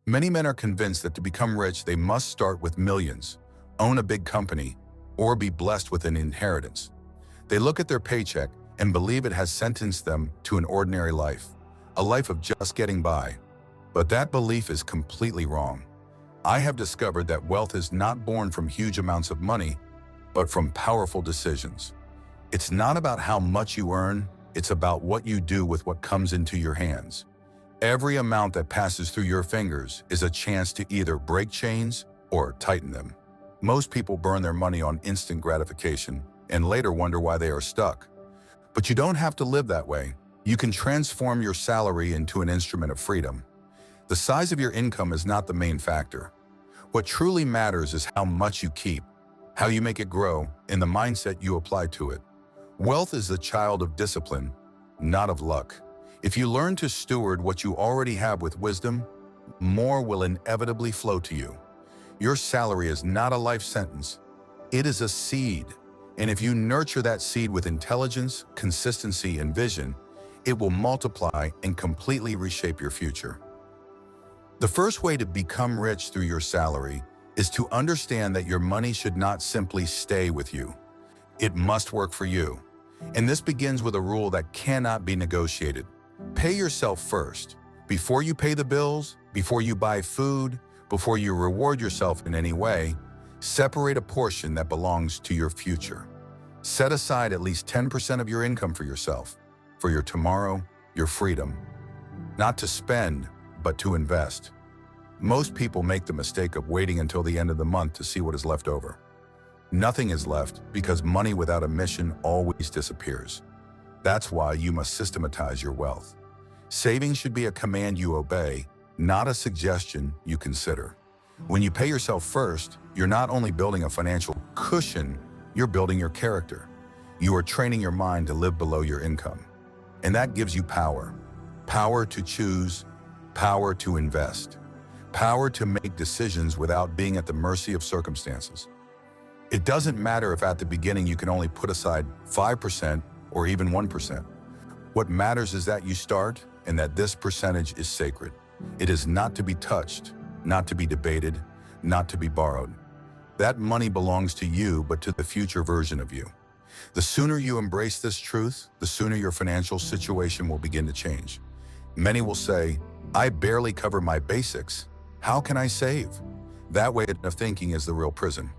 Many men are convinced that to become rich, they must start with millions, own a big company, or be blessed with an inheritance. They look at their paycheck and believe it has sentenced them to an ordinary life, a life of just getting by. But that belief is completely wrong. I have discovered that wealth is not born from huge amounts of money, but from powerful decisions. It's not about how much you earn, it's about what you do with what comes into your hands. Every amount that passes through your fingers is a chance to either break chains or tighten them. Most people burn their money on instant gratification and later wonder why they are stuck. But you don't have to live that way. You can transform your salary into an instrument of freedom. The size of your income is not the main factor. What truly matters is how much you keep, how you make it grow, and the mindset you apply to it. Wealth is the child of discipline, not of luck. If you learn to steward what you already have with wisdom, more will inevitably flow to you. Your salary is not a life sentence. It is a seed. And if you nurture that seed with intelligence, consistency, and vision, it will multiply and completely reshape your future. The first way to become rich through your salary is to understand that your money should not simply stay with you. It must work for you. And this begins with a rule that cannot be negotiated. Pay yourself first. Before you pay the bills, before you buy food, before you reward yourself in any way, separate a portion that belongs to your future. Set aside at least 10% of your income for yourself, for your tomorrow, your freedom. Not to spend, but to invest. Most people make the mistake of waiting until the end of the month to see what is left over. Nothing is left because money without a mission always disappears. That's why you must systematize your wealth. Saving should be a command you obey, not a suggestion you consider. When you pay yourself first, you're not only building a financial cushion, you're building your character. You are training your mind to live below your income. And that gives you power. Power to choose, power to invest, power to make decisions without being at the mercy of circumstances. It doesn't matter if at the beginning you can only put aside 5% or even 1%. What matters is that you start and that this percentage is sacred. It is not to be touched, not to be debated, not to be borrowed. That money belongs to you, but to the future version of you. The sooner you embrace this truth, the sooner your financial situation will begin to change. Many will say, I barely cover my basics. How can I save? That way of thinking is the real prison.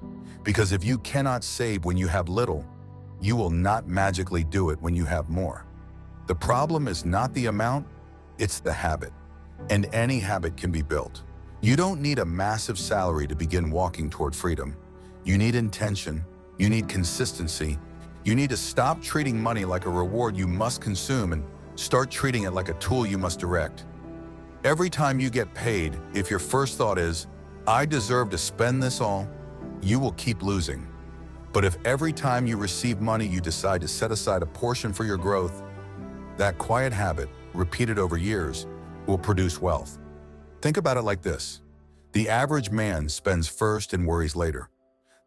Because if you cannot save when you have little, you will not magically do it when you have more. The problem is not the amount, it's the habit. And any habit can be built. You don't need a massive salary to begin walking toward freedom. You need intention, you need consistency, you need to stop treating money like a reward you must consume and start treating it like a tool you must direct. Every time you get paid, if your first thought is, I deserve to spend this all, you will keep losing. But if every time you receive money you decide to set aside a portion for your growth, that quiet habit, repeated over years, will produce wealth. Think about it like this. The average man spends first and worries later.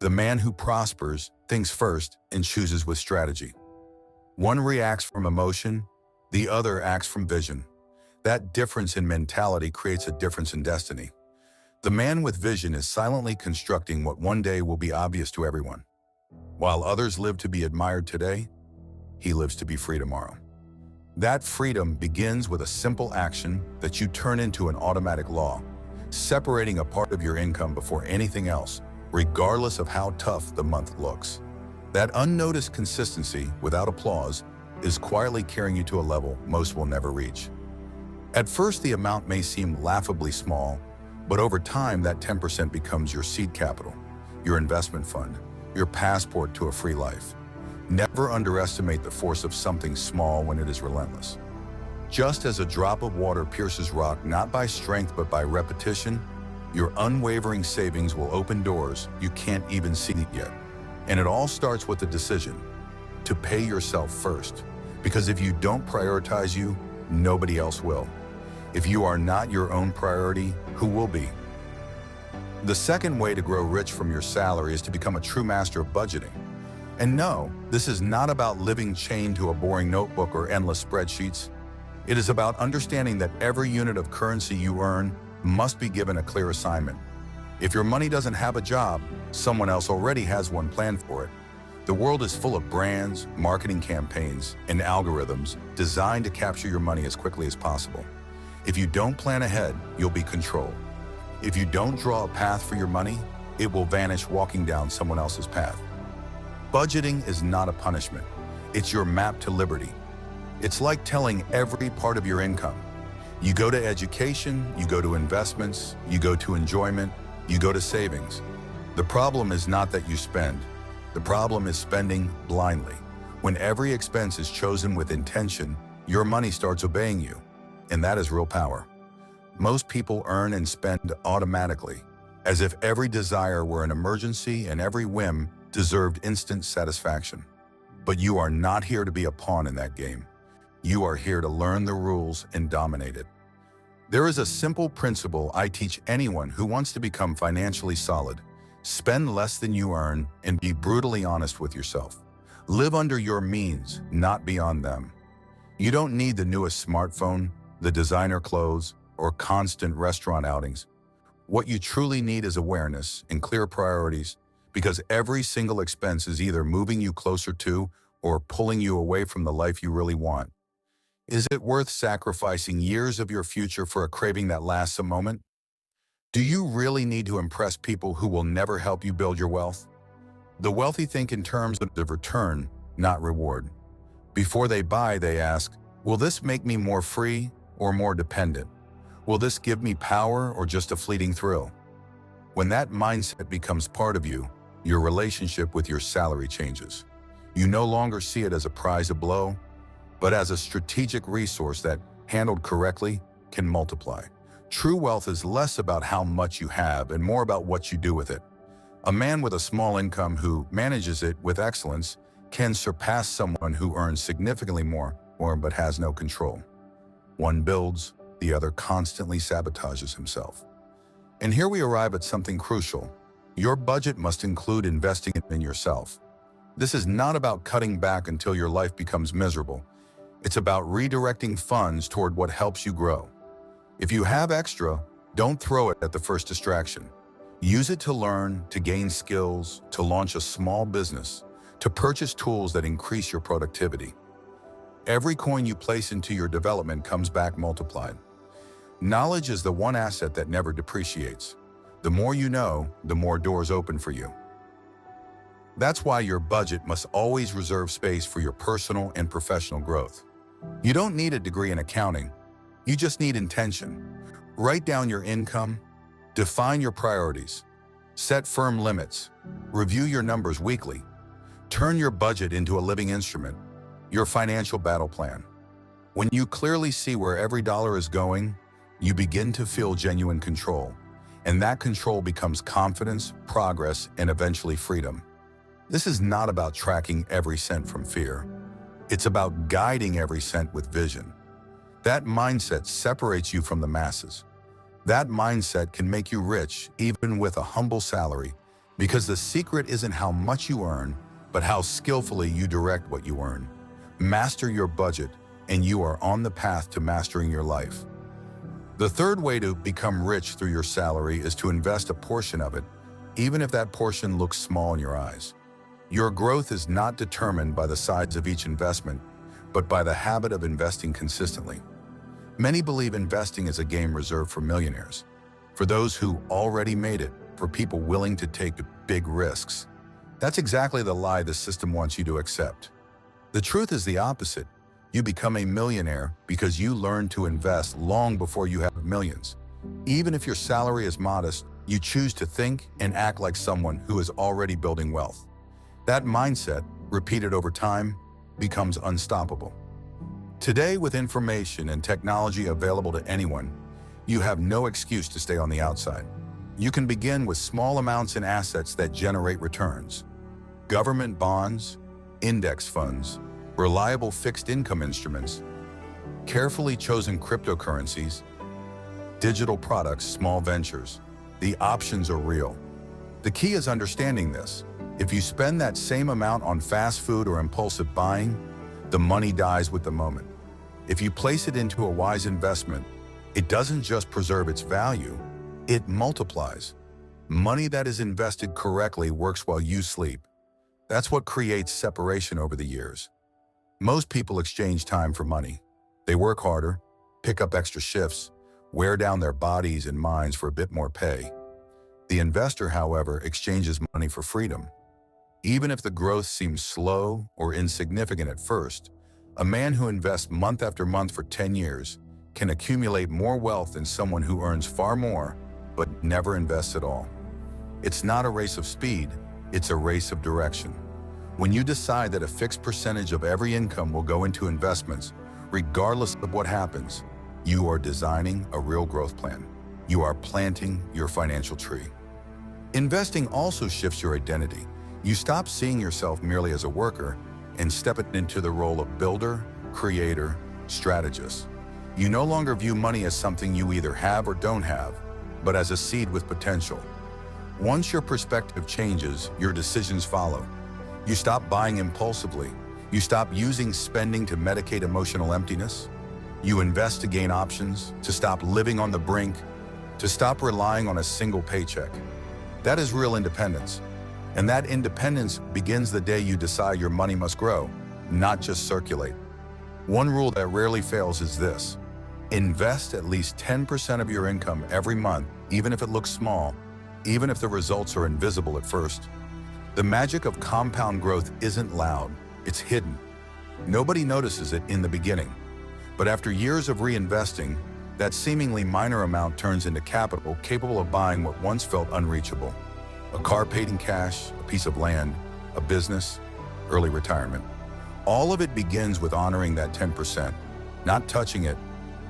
The man who prospers thinks first and chooses with strategy. One reacts from emotion, the other acts from vision. That difference in mentality creates a difference in destiny. The man with vision is silently constructing what one day will be obvious to everyone. While others live to be admired today, he lives to be free tomorrow. That freedom begins with a simple action that you turn into an automatic law, separating a part of your income before anything else, regardless of how tough the month looks. That unnoticed consistency, without applause, is quietly carrying you to a level most will never reach. At first, the amount may seem laughably small, but over time, that 10% becomes your seed capital, your investment fund, your passport to a free life. Never underestimate the force of something small when it is relentless. Just as a drop of water pierces rock not by strength but by repetition, your unwavering savings will open doors you can't even see yet. And it all starts with the decision to pay yourself first. Because if you don't prioritize you, nobody else will. If you are not your own priority, who will be? The second way to grow rich from your salary is to become a true master of budgeting. And no, this is not about living chained to a boring notebook or endless spreadsheets. It is about understanding that every unit of currency you earn must be given a clear assignment. If your money doesn't have a job, someone else already has one planned for it. The world is full of brands, marketing campaigns, and algorithms designed to capture your money as quickly as possible. If you don't plan ahead, you'll be controlled. If you don't draw a path for your money, it will vanish walking down someone else's path. Budgeting is not a punishment. It's your map to liberty. It's like telling every part of your income. You go to education, you go to investments, you go to enjoyment, you go to savings. The problem is not that you spend. The problem is spending blindly. When every expense is chosen with intention, your money starts obeying you, and that is real power. Most people earn and spend automatically, as if every desire were an emergency and every whim deserved instant satisfaction. But you are not here to be a pawn in that game. You are here to learn the rules and dominate it. There is a simple principle I teach anyone who wants to become financially solid. Spend less than you earn and be brutally honest with yourself. Live under your means, not beyond them. You don't need the newest smartphone, the designer clothes, or constant restaurant outings. What you truly need is awareness and clear priorities, because every single expense is either moving you closer to or pulling you away from the life you really want. Is it worth sacrificing years of your future for a craving that lasts a moment? Do you really need to impress people who will never help you build your wealth? The wealthy think in terms of return, not reward. Before they buy, they ask, will this make me more free or more dependent? Will this give me power or just a fleeting thrill? When that mindset becomes part of you, your relationship with your salary changes. You no longer see it as a prize to blow, but as a strategic resource that, handled correctly, can multiply. True wealth is less about how much you have and more about what you do with it. A man with a small income who manages it with excellence can surpass someone who earns significantly more but has no control. One builds, the other constantly sabotages himself. And here we arrive at something crucial. Your budget must include investing in yourself. This is not about cutting back until your life becomes miserable. It's about redirecting funds toward what helps you grow. If you have extra, don't throw it at the first distraction. Use it to learn, to gain skills, to launch a small business, to purchase tools that increase your productivity. Every coin you place into your development comes back multiplied. Knowledge is the one asset that never depreciates. The more you know, the more doors open for you. That's why your budget must always reserve space for your personal and professional growth. You don't need a degree in accounting. You just need intention. Write down your income, define your priorities, set firm limits, review your numbers weekly. Turn your budget into a living instrument, your financial battle plan. When you clearly see where every dollar is going, you begin to feel genuine control, and that control becomes confidence, progress, and eventually freedom. This is not about tracking every cent from fear. It's about guiding every cent with vision. That mindset separates you from the masses. That mindset can make you rich even with a humble salary, because the secret isn't how much you earn, but how skillfully you direct what you earn. Master your budget, and you are on the path to mastering your life. The third way to become rich through your salary is to invest a portion of it, even if that portion looks small in your eyes. Your growth is not determined by the size of each investment, but by the habit of investing consistently. Many believe investing is a game reserved for millionaires, for those who already made it, for people willing to take big risks. That's exactly the lie the system wants you to accept. The truth is the opposite. You become a millionaire because you learned to invest long before you have millions. Even if your salary is modest, you choose to think and act like someone who is already building wealth. That mindset, repeated over time, becomes unstoppable. Today, with information and technology available to anyone, you have no excuse to stay on the outside. You can begin with small amounts in assets that generate returns. Government bonds, index funds, reliable fixed income instruments, carefully chosen cryptocurrencies, digital products, small ventures. The options are real. The key is understanding this. If you spend that same amount on fast food or impulsive buying, the money dies with the moment. If you place it into a wise investment, It doesn't just preserve its value, it multiplies. Money that is invested correctly works while you sleep. That's what creates separation over the years. Most people exchange time for money. They work harder, pick up extra shifts, wear down their bodies and minds for a bit more pay. The investor, however, exchanges money for freedom. Even if the growth seems slow or insignificant at first, a man who invests month after month for 10 years can accumulate more wealth than someone who earns far more but never invests at all. It's not a race of speed, it's a race of direction. When you decide that a fixed percentage of every income will go into investments, regardless of what happens, you are designing a real growth plan. You are planting your financial tree. Investing also shifts your identity. You stop seeing yourself merely as a worker and step into the role of builder, creator, strategist. You no longer view money as something you either have or don't have, but as a seed with potential. Once your perspective changes, your decisions follow. You stop buying impulsively. You stop using spending to medicate emotional emptiness. You invest to gain options, to stop living on the brink, to stop relying on a single paycheck. That is real independence. And that independence begins the day you decide your money must grow, not just circulate. One rule that rarely fails is this: invest at least 10% of your income every month, even if it looks small, even if the results are invisible at first. The magic of compound growth isn't loud, it's hidden. Nobody notices it in the beginning. But after years of reinvesting, that seemingly minor amount turns into capital capable of buying what once felt unreachable. A car paid in cash, a piece of land, a business, early retirement. All of it begins with honoring that 10%, not touching it,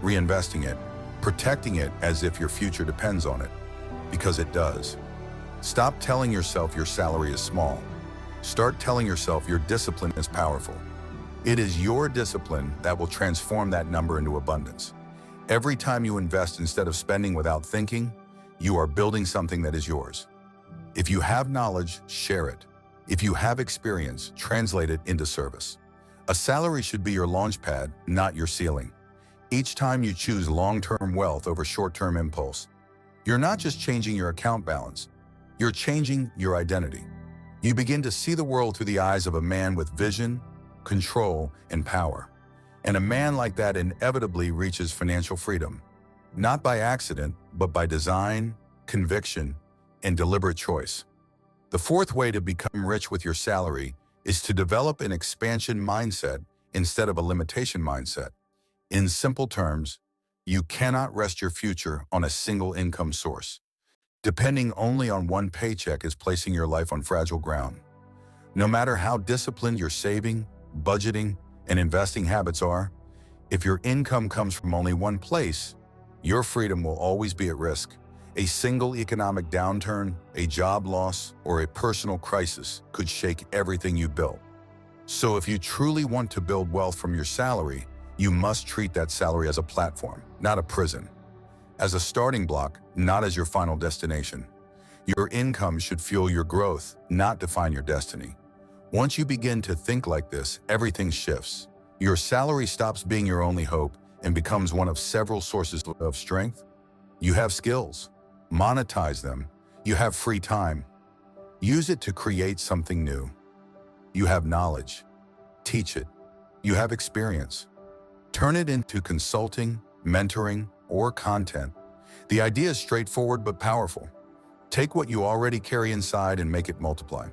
reinvesting it, protecting it as if your future depends on it, because it does. Stop telling yourself your salary is small. Start telling yourself your discipline is powerful. It is your discipline that will transform that number into abundance. Every time you invest instead of spending without thinking, you are building something that is yours. If you have knowledge, share it. If you have experience, translate it into service. A salary should be your launch pad, not your ceiling. Each time you choose long-term wealth over short-term impulse, you're not just changing your account balance, you're changing your identity. You begin to see the world through the eyes of a man with vision, control, and power. And a man like that inevitably reaches financial freedom, not by accident, but by design, conviction, and deliberate choice. The fourth way to become rich with your salary is to develop an expansion mindset instead of a limitation mindset. In simple terms, you cannot rest your future on a single income source. Depending only on one paycheck is placing your life on fragile ground. No matter how disciplined your saving, budgeting, and investing habits are, if your income comes from only one place, your freedom will always be at risk. A single economic downturn, a job loss, or a personal crisis could shake everything you built. So if you truly want to build wealth from your salary, you must treat that salary as a platform, not a prison. As a starting block, not as your final destination. Your income should fuel your growth, not define your destiny. Once you begin to think like this, everything shifts. Your salary stops being your only hope and becomes one of several sources of strength. You have skills. Monetize them. You have free time. Use it to create something new. You have knowledge. Teach it. You have experience. Turn it into consulting, mentoring, or content. The idea is straightforward but powerful. Take what you already carry inside and make it multiply.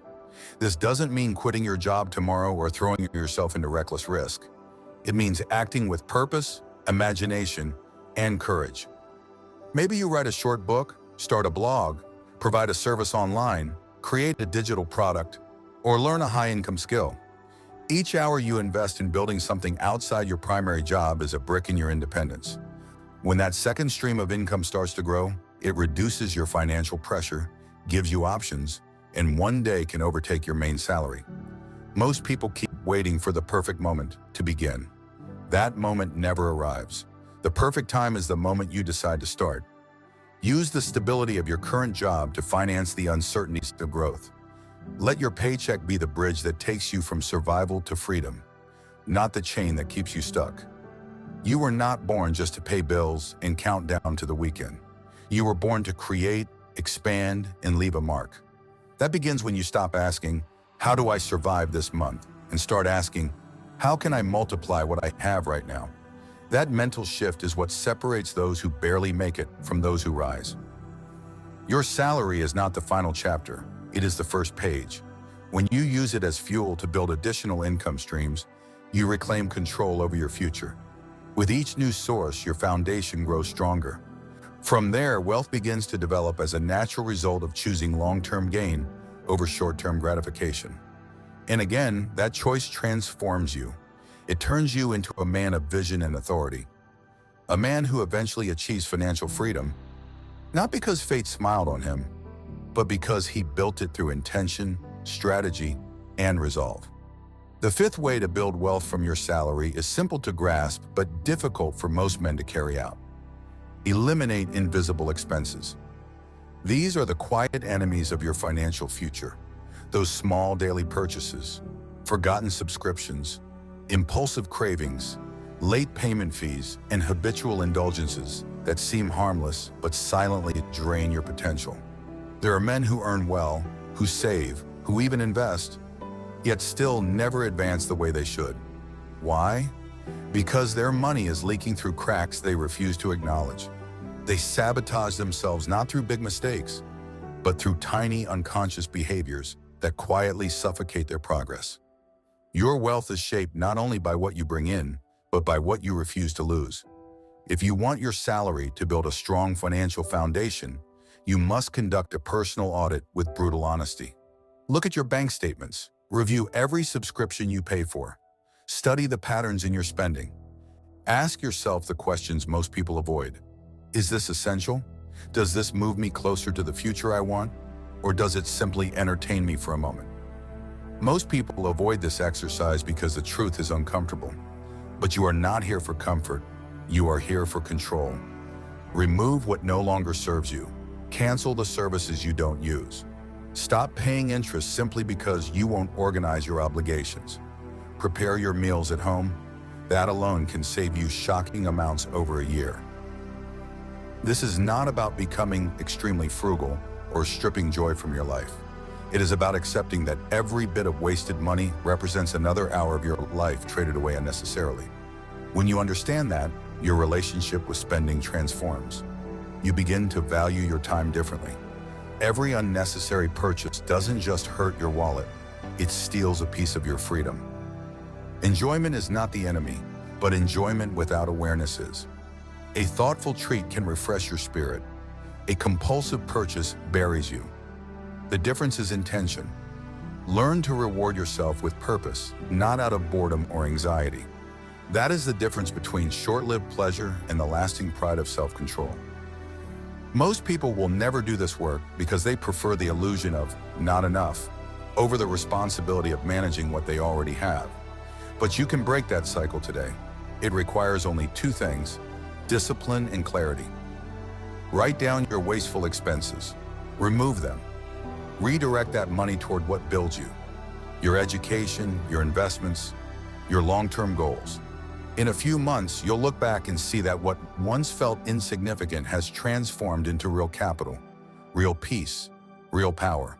This doesn't mean quitting your job tomorrow or throwing yourself into reckless risk. It means acting with purpose, imagination, and courage. Maybe you write a short book, start a blog, provide a service online, create a digital product, or learn a high-income skill. Each hour you invest in building something outside your primary job is a brick in your independence. When that second stream of income starts to grow, it reduces your financial pressure, gives you options, and one day can overtake your main salary. Most people keep waiting for the perfect moment to begin. That moment never arrives. The perfect time is the moment you decide to start. Use the stability of your current job to finance the uncertainties of growth. Let your paycheck be the bridge that takes you from survival to freedom, not the chain that keeps you stuck. You were not born just to pay bills and count down to the weekend. You were born to create, expand, and leave a mark. That begins when you stop asking, how do I survive this month? And start asking, how can I multiply what I have right now? That mental shift is what separates those who barely make it from those who rise. Your salary is not the final chapter, it is the first page. When you use it as fuel to build additional income streams, you reclaim control over your future. With each new source, your foundation grows stronger. From there, wealth begins to develop as a natural result of choosing long-term gain over short-term gratification. And again, that choice transforms you. It turns you into a man of vision and authority. A man who eventually achieves financial freedom, not because fate smiled on him, but because he built it through intention, strategy, and resolve. The fifth way to build wealth from your salary is simple to grasp, but difficult for most men to carry out. Eliminate invisible expenses. These are the quiet enemies of your financial future. Those small daily purchases, forgotten subscriptions, impulsive cravings, late payment fees, and habitual indulgences that seem harmless but silently drain your potential. There are men who earn well, who save, who even invest, yet still never advance the way they should. Why? Because their money is leaking through cracks they refuse to acknowledge. They sabotage themselves not through big mistakes, but through tiny unconscious behaviors that quietly suffocate their progress. Your wealth is shaped not only by what you bring in, but by what you refuse to lose. If you want your salary to build a strong financial foundation, you must conduct a personal audit with brutal honesty. Look at your bank statements. Review every subscription you pay for. Study the patterns in your spending. Ask yourself the questions most people avoid. Is this essential? Does this move me closer to the future I want? Or does it simply entertain me for a moment? Most people avoid this exercise because the truth is uncomfortable. But you are not here for comfort. You are here for control. Remove what no longer serves you. Cancel the services you don't use. Stop paying interest simply because you won't organize your obligations. Prepare your meals at home. That alone can save you shocking amounts over a year. This is not about becoming extremely frugal or stripping joy from your life. It is about accepting that every bit of wasted money represents another hour of your life traded away unnecessarily. When you understand that, your relationship with spending transforms. You begin to value your time differently. Every unnecessary purchase doesn't just hurt your wallet, it steals a piece of your freedom. Enjoyment is not the enemy, but enjoyment without awareness is. A thoughtful treat can refresh your spirit. A compulsive purchase buries you. The difference is intention. Learn to reward yourself with purpose, not out of boredom or anxiety. That is the difference between short-lived pleasure and the lasting pride of self-control. Most people will never do this work because they prefer the illusion of not enough over the responsibility of managing what they already have. But you can break that cycle today. It requires only two things: discipline and clarity. Write down your wasteful expenses. Remove them. Redirect that money toward what builds you: your education, your investments, your long-term goals. In a few months, you'll look back and see that what once felt insignificant has transformed into real capital, real peace, real power.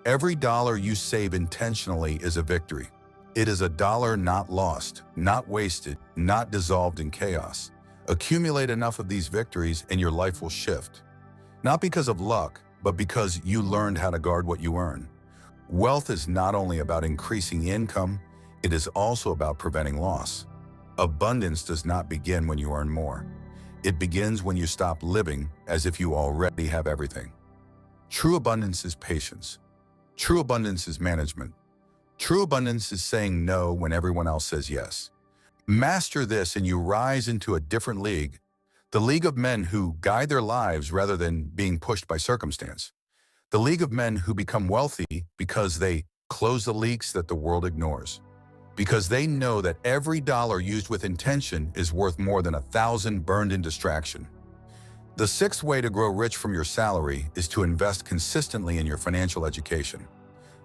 Every dollar you save intentionally is a victory. It is a dollar not lost, not wasted, not dissolved in chaos. Accumulate enough of these victories and your life will shift. Not because of luck, but because you learned how to guard what you earn. Wealth is not only about increasing income, it is also about preventing loss. Abundance does not begin when you earn more. It begins when you stop living as if you already have everything. True abundance is patience. True abundance is management. True abundance is saying no when everyone else says yes. Master this and you rise into a different league, the league of men who guide their lives rather than being pushed by circumstance. The league of men who become wealthy because they close the leaks that the world ignores. Because they know that every dollar used with intention is worth more than 1,000 burned in distraction. The sixth way to grow rich from your salary is to invest consistently in your financial education.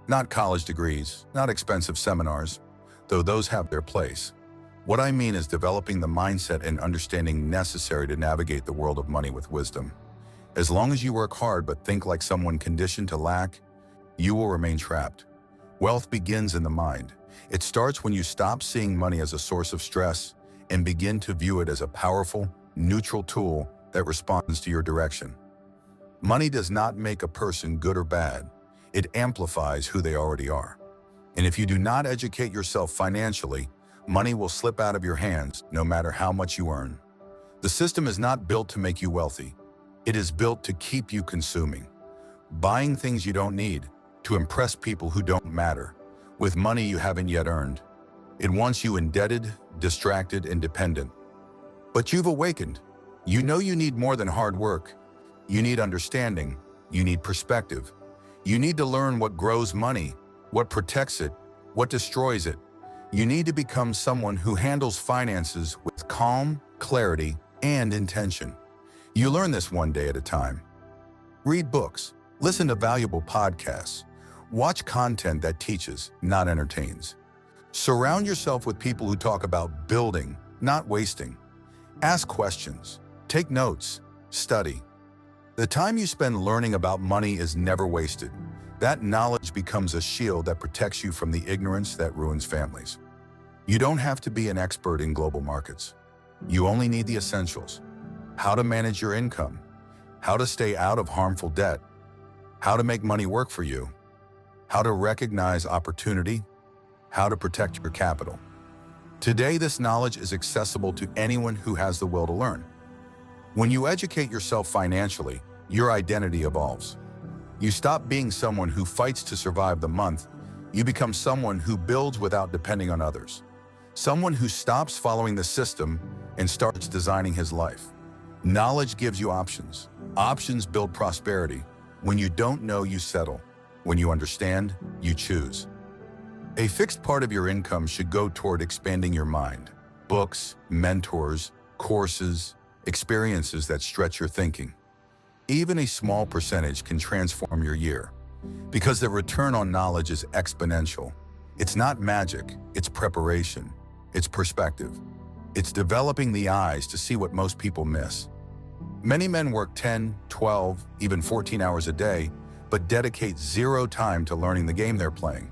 Not college degrees, not expensive seminars, though those have their place. What I mean is developing the mindset and understanding necessary to navigate the world of money with wisdom. As long as you work hard but think like someone conditioned to lack, you will remain trapped. Wealth begins in the mind. It starts when you stop seeing money as a source of stress and begin to view it as a powerful, neutral tool that responds to your direction. Money does not make a person good or bad. It amplifies who they already are. And if you do not educate yourself financially, money will slip out of your hands no matter how much you earn. The system is not built to make you wealthy. It is built to keep you consuming, buying things you don't need, to impress people who don't matter, with money you haven't yet earned. It wants you indebted, distracted, and dependent. But you've awakened. You know you need more than hard work. You need understanding. You need perspective. You need to learn what grows money, what protects it, what destroys it. You need to become someone who handles finances with calm, clarity, and intention. You learn this one day at a time. Read books, listen to valuable podcasts, watch content that teaches, not entertains. Surround yourself with people who talk about building, not wasting. Ask questions, take notes, study. The time you spend learning about money is never wasted. That knowledge becomes a shield that protects you from the ignorance that ruins families. You don't have to be an expert in global markets. You only need the essentials: how to manage your income, how to stay out of harmful debt, how to make money work for you, how to recognize opportunity, how to protect your capital. Today, this knowledge is accessible to anyone who has the will to learn. When you educate yourself financially, your identity evolves. You stop being someone who fights to survive the month. You become someone who builds without depending on others. Someone who stops following the system and starts designing his life. Knowledge gives you options. Options build prosperity. When you don't know, you settle. When you understand, you choose. A fixed part of your income should go toward expanding your mind. Books, mentors, courses, experiences that stretch your thinking. Even a small percentage can transform your year, because the return on knowledge is exponential. It's not magic, it's preparation, it's perspective. It's developing the eyes to see what most people miss. Many men work 10, 12, even 14 hours a day, but dedicate zero time to learning the game they're playing.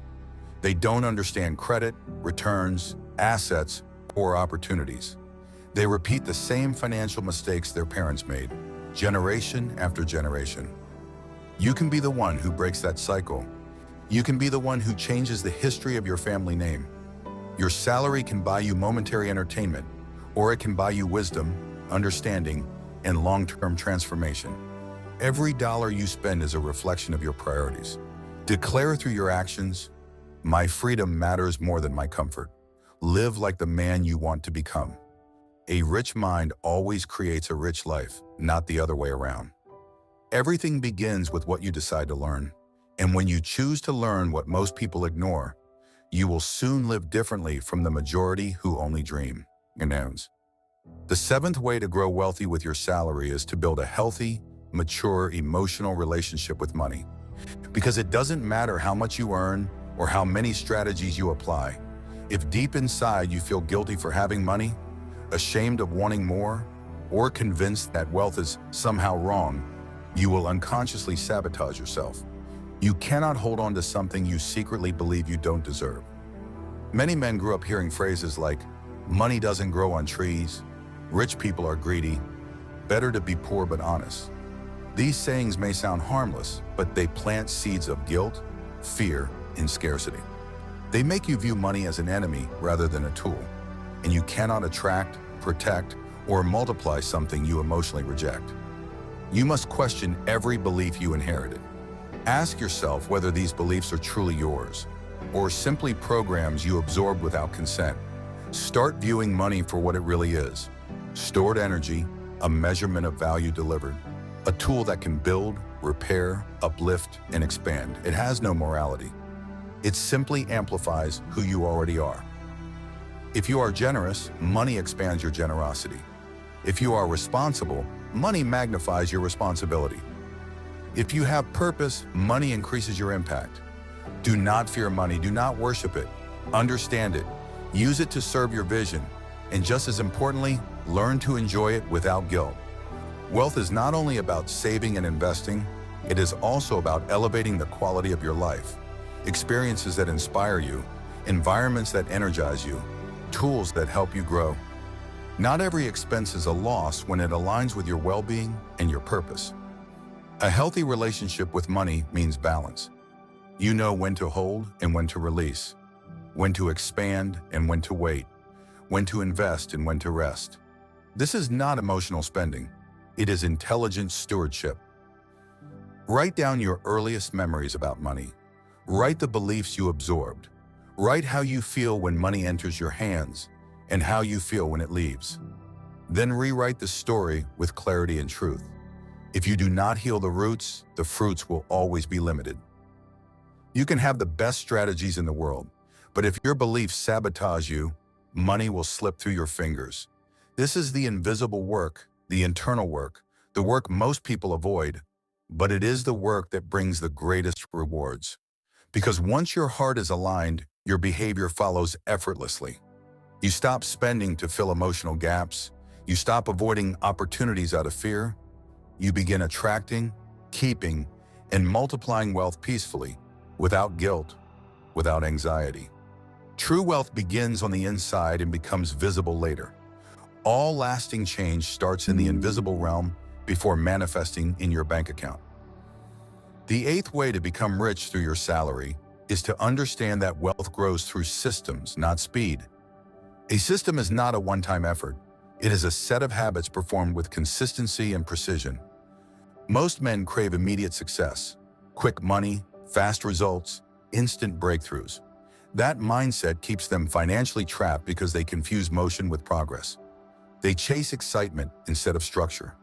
They don't understand credit, returns, assets, or opportunities. They repeat the same financial mistakes their parents made, generation after generation. You can be the one who breaks that cycle. You can be the one who changes the history of your family name. Your salary can buy you momentary entertainment, or it can buy you wisdom, understanding, and long-term transformation. Every dollar you spend is a reflection of your priorities. Declare through your actions, "My freedom matters more than my comfort." Live like the man you want to become. A rich mind always creates a rich life, not the other way around. Everything begins with what you decide to learn. And when you choose to learn what most people ignore, you will soon live differently from the majority who only dream. The seventh way to grow wealthy with your salary is to build a healthy, mature, emotional relationship with money. Because it doesn't matter how much you earn or how many strategies you apply. If deep inside you feel guilty for having money, ashamed of wanting more, or convinced that wealth is somehow wrong, you will unconsciously sabotage yourself. You cannot hold on to something you secretly believe you don't deserve. Many men grew up hearing phrases like, "Money doesn't grow on trees," "Rich people are greedy," "Better to be poor but honest." These sayings may sound harmless, but they plant seeds of guilt, fear, and scarcity. They make you view money as an enemy rather than a tool, and you cannot attract, protect, or multiply something you emotionally reject. You must question every belief you inherited. Ask yourself whether these beliefs are truly yours, or simply programs you absorbed without consent. Start viewing money for what it really is: stored energy, a measurement of value delivered, a tool that can build, repair, uplift, and expand. It has no morality. It simply amplifies who you already are. If you are generous, money expands your generosity. If you are responsible, money magnifies your responsibility. If you have purpose, money increases your impact. Do not fear money. Do not worship it. Understand it. Use it to serve your vision. And just as importantly, learn to enjoy it without guilt. Wealth is not only about saving and investing, it is also about elevating the quality of your life. Experiences that inspire you, environments that energize you, tools that help you grow. Not every expense is a loss when it aligns with your well-being and your purpose. A healthy relationship with money means balance. You know when to hold and when to release, when to expand and when to wait, when to invest and when to rest. This is not emotional spending. It is intelligent stewardship. Write down your earliest memories about money. Write the beliefs you absorbed. Write how you feel when money enters your hands and how you feel when it leaves. Then rewrite the story with clarity and truth. If you do not heal the roots, the fruits will always be limited. You can have the best strategies in the world, but if your beliefs sabotage you, money will slip through your fingers. This is the invisible work, the internal work, the work most people avoid, but it is the work that brings the greatest rewards. Because once your heart is aligned, your behavior follows effortlessly. You stop spending to fill emotional gaps. You stop avoiding opportunities out of fear. You begin attracting, keeping, and multiplying wealth peacefully, without guilt, without anxiety. True wealth begins on the inside and becomes visible later. All lasting change starts in the invisible realm before manifesting in your bank account. The eighth way to become rich through your salary is to understand that wealth grows through systems, not speed. A system is not a one-time effort. It is a set of habits performed with consistency and precision. Most men crave immediate success, quick money, fast results, instant breakthroughs. That mindset keeps them financially trapped because they confuse motion with progress. They chase excitement instead of structure.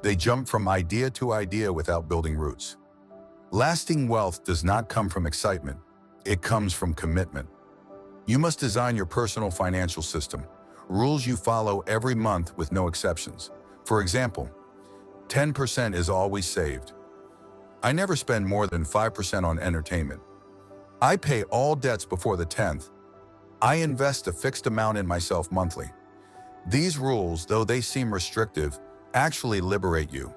They jump from idea to idea without building roots. Lasting wealth does not come from excitement. It comes from commitment. You must design your personal financial system, rules you follow every month with no exceptions. For example, 10% is always saved. I never spend more than 5% on entertainment. I pay all debts before the 10th. I invest a fixed amount in myself monthly. These rules, though they seem restrictive, actually liberate you.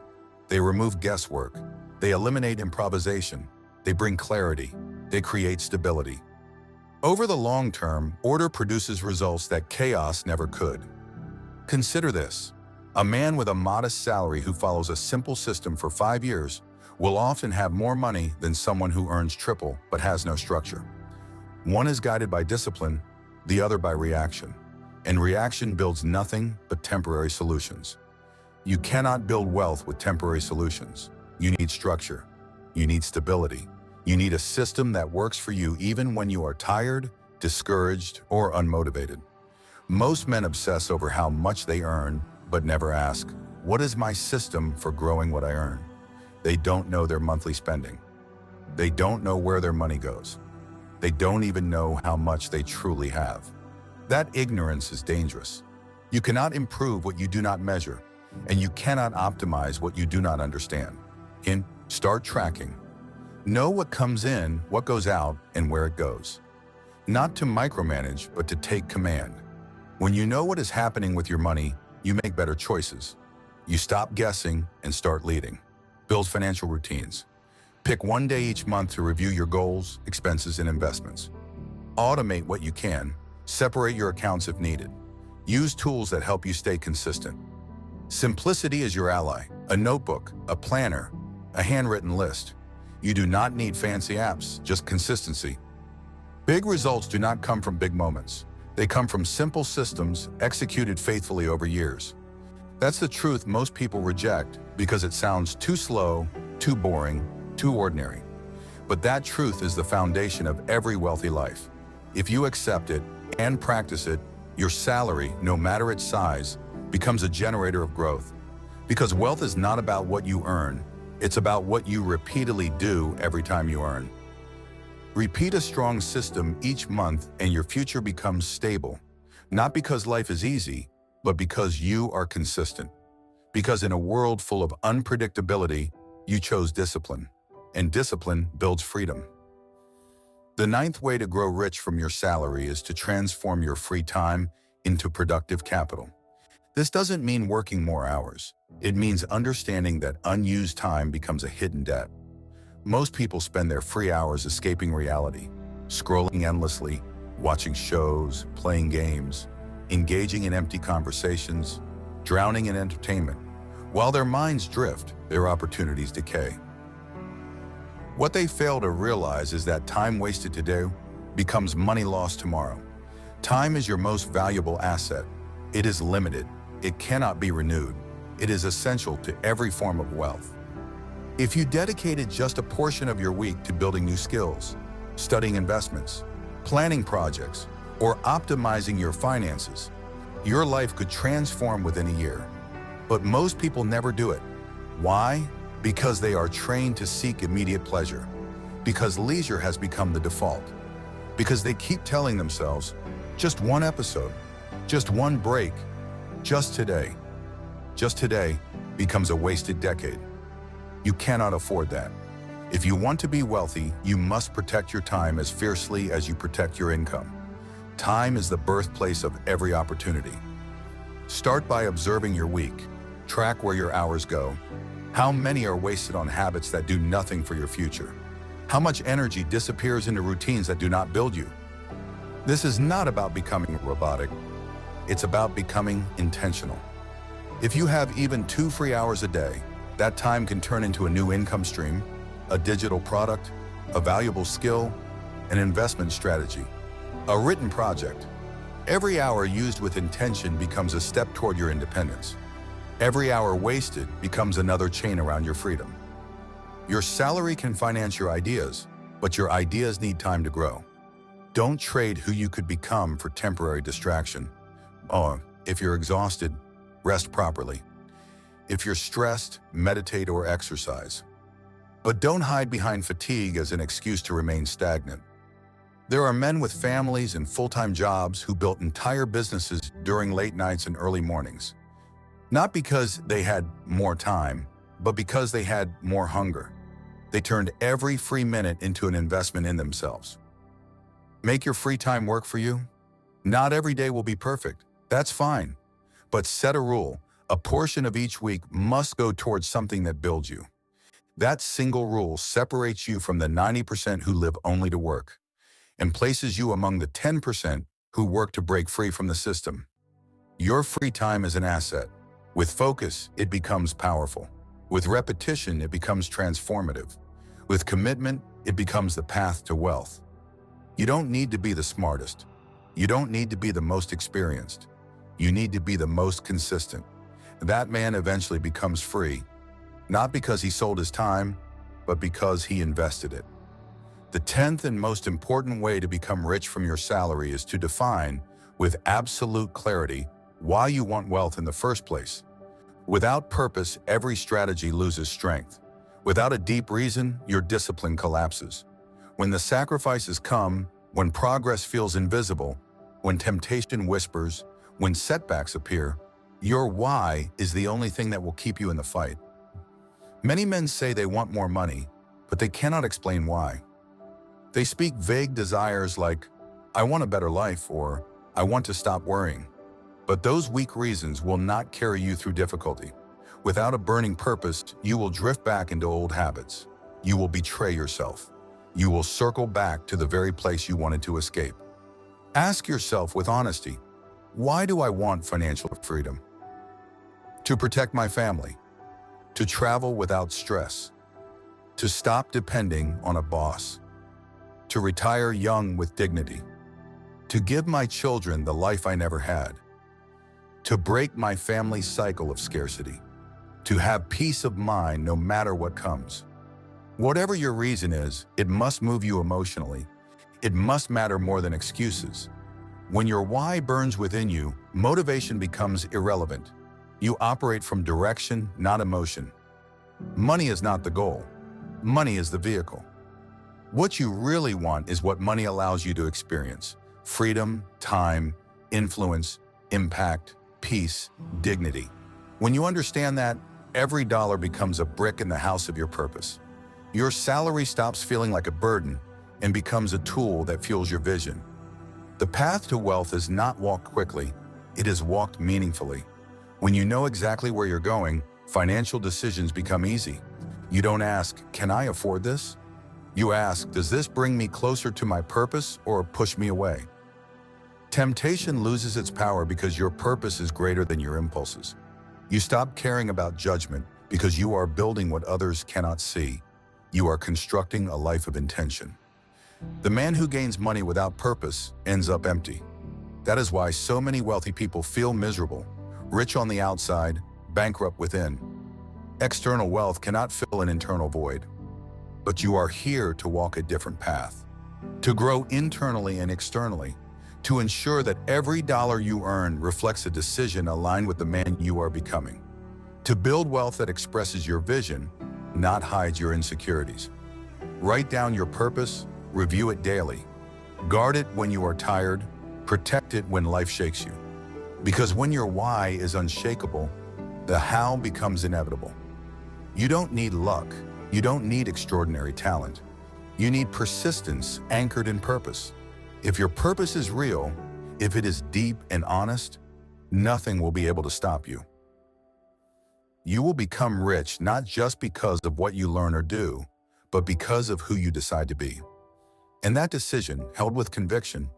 They remove guesswork. They eliminate improvisation. They bring clarity. They create stability. Over the long term, order produces results that chaos never could. Consider this. A man with a modest salary who follows a simple system for 5 years will often have more money than someone who earns triple but has no structure. One is guided by discipline, the other by reaction. And reaction builds nothing but temporary solutions. You cannot build wealth with temporary solutions. You need structure. You need stability. You need a system that works for you even when you are tired, discouraged, or unmotivated. Most men obsess over how much they earn, but never ask, what is my system for growing what I earn? They don't know their monthly spending. They don't know where their money goes. They don't even know how much they truly have. That ignorance is dangerous. You cannot improve what you do not measure, and you cannot optimize what you do not understand. Start tracking. Know what comes in, what goes out, and where it goes. Not to micromanage, but to take command. When you know what is happening with your money, you make better choices. You stop guessing and start leading. Build financial routines. Pick one day each month to review your goals, expenses, and investments. Automate what you can. Separate your accounts if needed. Use tools that help you stay consistent. Simplicity is your ally. A notebook, a planner, a handwritten list. You do not need fancy apps, just consistency. Big results do not come from big moments. They come from simple systems executed faithfully over years. That's the truth most people reject because it sounds too slow, too boring, too ordinary. But that truth is the foundation of every wealthy life. If you accept it and practice it, your salary, no matter its size, becomes a generator of growth. Because wealth is not about what you earn, it's about what you repeatedly do every time you earn. Repeat a strong system each month and your future becomes stable, not because life is easy, but because you are consistent. Because in a world full of unpredictability, you chose discipline, and discipline builds freedom. The ninth way to grow rich from your salary is to transform your free time into productive capital. This doesn't mean working more hours. It means understanding that unused time becomes a hidden debt. Most people spend their free hours escaping reality, scrolling endlessly, watching shows, playing games, engaging in empty conversations, drowning in entertainment. While their minds drift, their opportunities decay. What they fail to realize is that time wasted today becomes money lost tomorrow. Time is your most valuable asset. It is limited. It cannot be renewed. It is essential to every form of wealth. If you dedicated just a portion of your week to building new skills, studying investments, planning projects, or optimizing your finances, your life could transform within a year. But most people never do it. Why? Because they are trained to seek immediate pleasure. Because leisure has become the default. Because they keep telling themselves, just one episode, just one break, just today. Just today becomes a wasted decade. You cannot afford that. If you want to be wealthy, you must protect your time as fiercely as you protect your income. Time is the birthplace of every opportunity. Start by observing your week. Track where your hours go. How many are wasted on habits that do nothing for your future? How much energy disappears into routines that do not build you? This is not about becoming robotic. It's about becoming intentional. If you have even 2 free hours a day, that time can turn into a new income stream, a digital product, a valuable skill, an investment strategy, a written project. Every hour used with intention becomes a step toward your independence. Every hour wasted becomes another chain around your freedom. Your salary can finance your ideas, but your ideas need time to grow. Don't trade who you could become for temporary distraction. If you're exhausted, rest properly. If you're stressed, meditate or exercise. But don't hide behind fatigue as an excuse to remain stagnant. There are men with families and full-time jobs who built entire businesses during late nights and early mornings. Not because they had more time, but because they had more hunger. They turned every free minute into an investment in themselves. Make your free time work for you? Not every day will be perfect. That's fine. But set a rule. A portion of each week must go towards something that builds you. That single rule separates you from the 90% who live only to work and places you among the 10% who work to break free from the system. Your free time is an asset. With focus, it becomes powerful. With repetition, it becomes transformative. With commitment, it becomes the path to wealth. You don't need to be the smartest. You don't need to be the most experienced. You need to be the most consistent. That man eventually becomes free, not because he sold his time, but because he invested it. The 10th and most important way to become rich from your salary is to define, with absolute clarity, why you want wealth in the first place. Without purpose, every strategy loses strength. Without a deep reason, your discipline collapses. When the sacrifices come, when progress feels invisible, when temptation whispers, when setbacks appear, your why is the only thing that will keep you in the fight. Many men say they want more money, but they cannot explain why. They speak vague desires like, I want a better life, or I want to stop worrying. But those weak reasons will not carry you through difficulty. Without a burning purpose, you will drift back into old habits. You will betray yourself. You will circle back to the very place you wanted to escape. Ask yourself with honesty, why do I want financial freedom? To protect my family, to travel without stress, to stop depending on a boss, to retire young with dignity, to give my children the life I never had, to break my family's cycle of scarcity, to have peace of mind no matter what comes. Whatever your reason is, it must move you emotionally. It must matter more than excuses. When your why burns within you, motivation becomes irrelevant. You operate from direction, not emotion. Money is not the goal. Money is the vehicle. What you really want is what money allows you to experience: freedom, time, influence, impact, peace, dignity. When you understand that, every dollar becomes a brick in the house of your purpose. Your salary stops feeling like a burden and becomes a tool that fuels your vision. The path to wealth is not walked quickly. It is walked meaningfully. When you know exactly where you're going, financial decisions become easy. You don't ask, "Can I afford this?" You ask, "Does this bring me closer to my purpose or push me away?" Temptation loses its power because your purpose is greater than your impulses. You stop caring about judgment because you are building what others cannot see. You are constructing a life of intention. The man who gains money without purpose ends up empty. That is why so many wealthy people feel miserable, rich on the outside, bankrupt within. External wealth cannot fill an internal void. But you are here to walk a different path, to grow internally and externally, to ensure that every dollar you earn reflects a decision aligned with the man you are becoming, to build wealth that expresses your vision, not hides your insecurities. Write down your purpose, review it daily. Guard it when you are tired, protect it when life shakes you. Because when your why is unshakable, the how becomes inevitable. You don't need luck. You don't need extraordinary talent. You need persistence anchored in purpose. If your purpose is real, if it is deep and honest, nothing will be able to stop you. You will become rich not just because of what you learn or do, but because of who you decide to be. And that decision, held with conviction,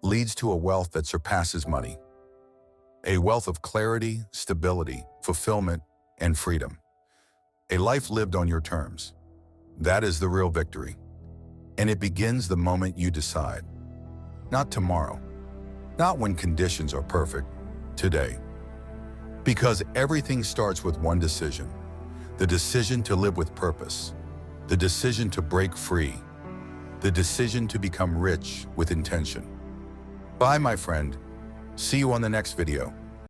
leads to a wealth that surpasses money. A wealth of clarity, stability, fulfillment, and freedom. A life lived on your terms. That is the real victory. And it begins the moment you decide. Not tomorrow. Not when conditions are perfect. Today. Because everything starts with one decision. The decision to live with purpose. The decision to break free. The decision to become rich with intention. Bye, my friend. See you on the next video.